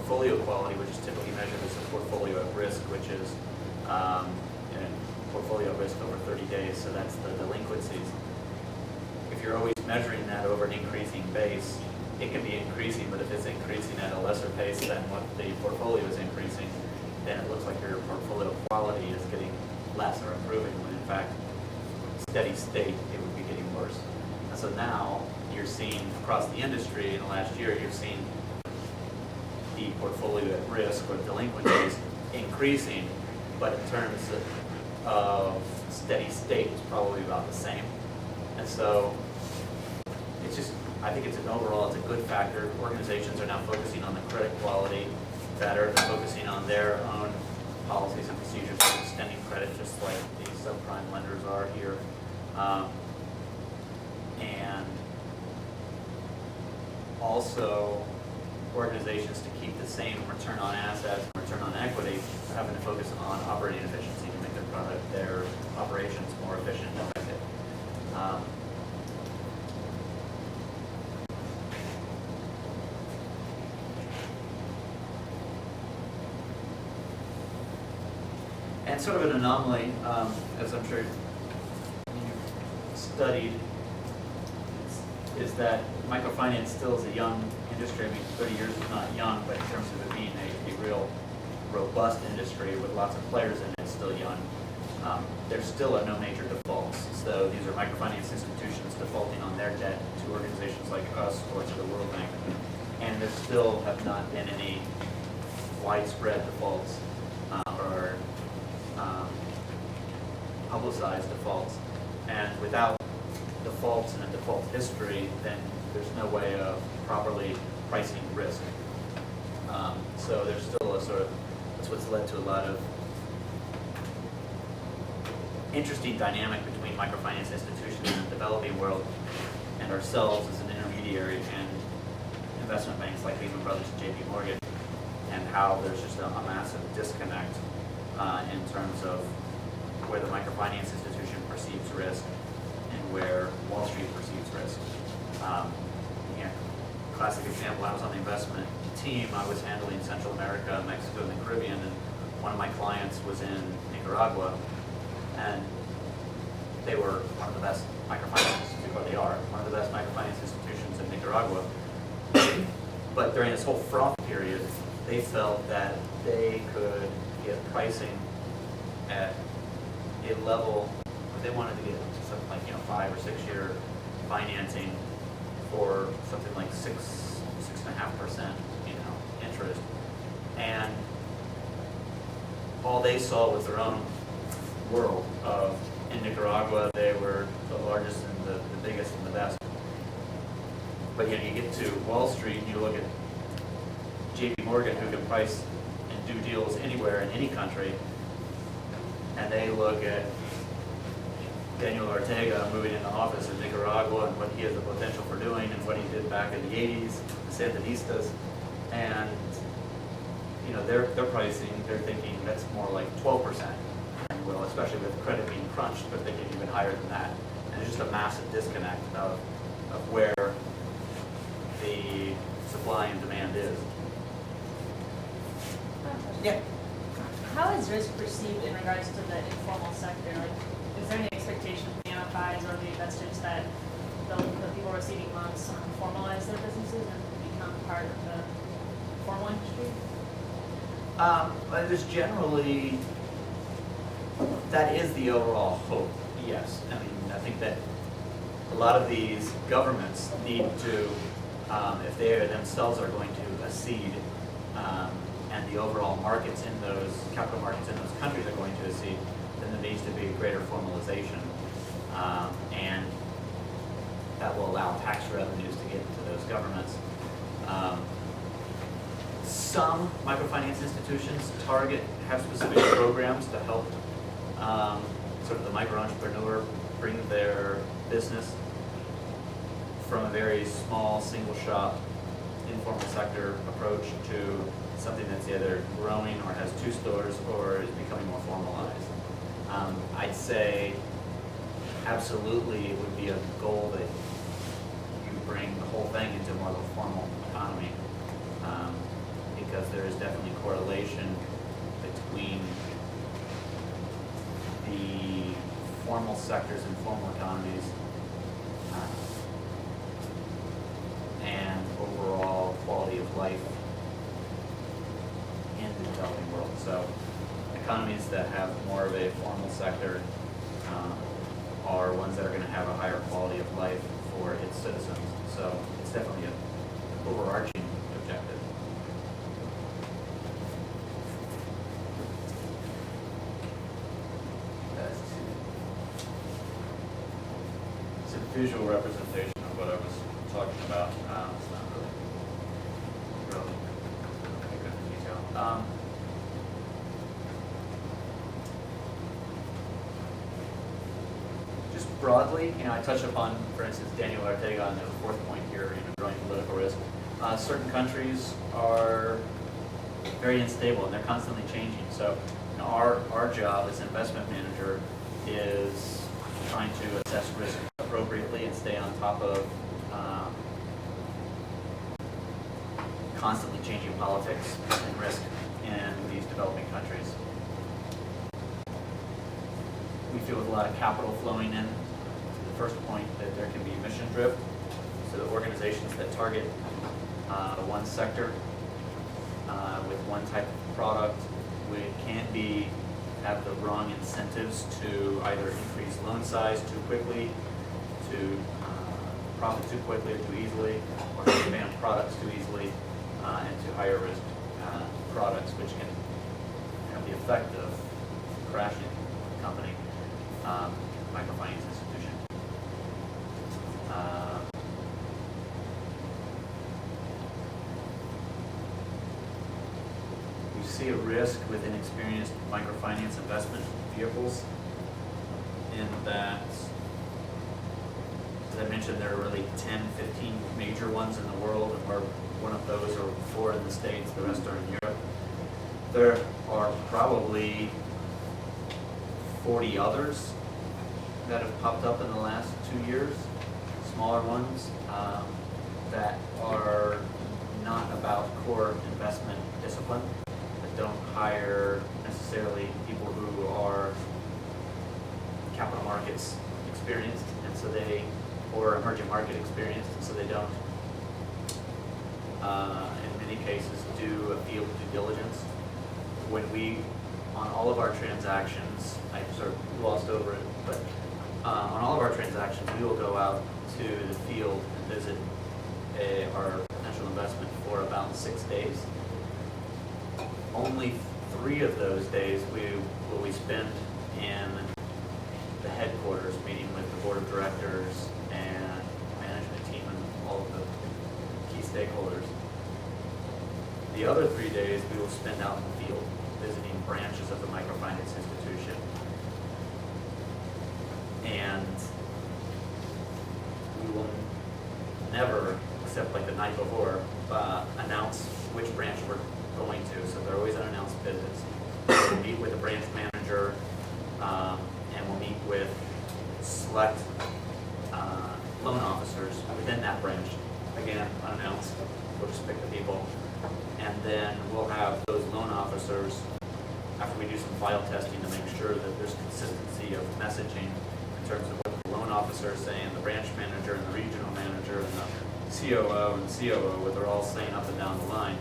portfolio quality, which is typically measured as a portfolio at risk, which is portfolio at risk over 30 days, so that's the delinquencies. If you're always measuring that over an increasing base, it can be increasing, but if it's increasing at a lesser pace than what the portfolio is increasing, then it looks like your portfolio quality is getting less or improving, when in fact, steady state, it would be getting worse. And so now, you're seeing across the industry in the last year, you've seen the portfolio at risk or delinquencies increasing, but in terms of steady state, it's probably about the same. And so, it's just, I think it's a good factor. Organizations are now focusing on the credit quality better. They're focusing on their own policies and procedures for extending credit, just like the subprime lenders are here. And also, organizations to keep the same return on assets, return on equity, are having to focus on operating efficiency to make their operations more efficient and effective. And sort of an anomaly, as I'm sure you've studied, is that microfinance still is a young industry. I mean, 30 years is not young, but in terms of it being a real robust industry with lots of players in it, it's still young. There still are no major defaults. So these are microfinance institutions defaulting on their debt to organizations like us or to the World Bank. And there still have not been any widespread defaults or publicized defaults. And without defaults and a default history, then there's no way of properly pricing risk. So there's still a sort of, that's what's led to a lot of interesting dynamic between microfinance institutions in the developing world and ourselves as an intermediary and investment banks like Lehman Brothers and JP Morgan, and how there's just a massive disconnect in terms of where the microfinance institution perceives risk and where Wall Street perceives risk. Classic example, I was on the investment team. I was handling Central America, Mexico, and the Caribbean, and one of my clients was in Nicaragua, and they were one of the best microfinance institutions, or they are one of the best microfinance institutions in Nicaragua. But during this whole froth period, they felt that they could get pricing at a level where they wanted to get something like 5 or 6 year financing for something like 6.5% interest, and all they saw was their own world of, in Nicaragua they were the largest and the biggest and the best. But you get to Wall Street and you look at JP Morgan, who can price and do deals anywhere in any country, and they look at Daniel Ortega moving into office in Nicaragua and what he has the potential for doing and what he did back in the 80s, the Sandinistas, and their pricing, they're thinking that's more like 12%. Well, especially with credit being crunched, but they get even higher than that. And there's just a massive disconnect of where the supply and demand is. Yeah. How is risk perceived in regards to the informal sector? Like, is there any expectation from the MFIs or the investors that the people receiving loans formalize their businesses and become part of the formal industry? There's generally, that is the overall hope, yes. I mean, I think that a lot of these governments need to, if they themselves are going to accede, and the overall markets in those, capital markets in those countries are going to accede, then there needs to be greater formalization. And that will allow tax revenues to get into those governments. Some microfinance institutions have specific programs to help sort of the micro-entrepreneur bring their business from a very small, single-shop, informal sector approach to something that's either growing or has 2 stores or is becoming more formalized. I'd say absolutely it would be a goal that you bring the whole thing into more of a formal economy, because there is definitely correlation between the formal sectors and formal economies and overall quality of life in the developing world. So economies that have more of a formal sector are ones that are going to have a higher quality of life for its citizens. So it's definitely an overarching objective. It's a visual representation of what I was talking about. It's not really good in detail. Just broadly, I touched upon, for instance, Daniel Ortega on the fourth point here, growing political risk. Certain countries are very unstable and they're constantly changing. So our job as investment manager is trying to assess risk appropriately and stay on top of constantly changing politics and risk in these developing countries. We feel with a lot of capital flowing in. The first point, that there can be mission drift. So the organizations that target one sector with one type of product have the wrong incentives to either increase loan size too quickly, to profit too quickly or too easily, or to demand products too easily, and to higher risk products, which can have the effect of crashing the company, microfinance institution. We see a risk with inexperienced microfinance investment vehicles in that, as I mentioned, there are really 10, 15 major ones in the world, and we're one of those, or 4 in the States, the rest are in Europe. There are probably 40 others that have popped up in the last 2 years, smaller ones, that are not about core investment discipline, that don't hire necessarily people who are capital markets experienced, and so or emerging market experienced, and so they don't, in many cases, do a field due diligence. On all of our transactions, I sort of glossed over it, but on all of our transactions, we will go out to the field and visit our potential investment for about 6 days. Only 3 of those days will we spend in the headquarters, meeting with the board of directors and management team and all of the key stakeholders. The other 3 days we will spend out in the field, visiting branches of the microfinance institution. And we will never, except like the night before, announce which branch we're going to. So they're always unannounced visits. We'll meet with the branch manager, and we'll meet with select loan officers within that branch. Again, unannounced. We'll just pick the people. And then we'll have those loan officers, after we do some file testing to make sure that there's consistency of messaging in terms of what the loan officer is saying, the branch manager and the regional manager and the COO and COO, what they're all saying up and down the line.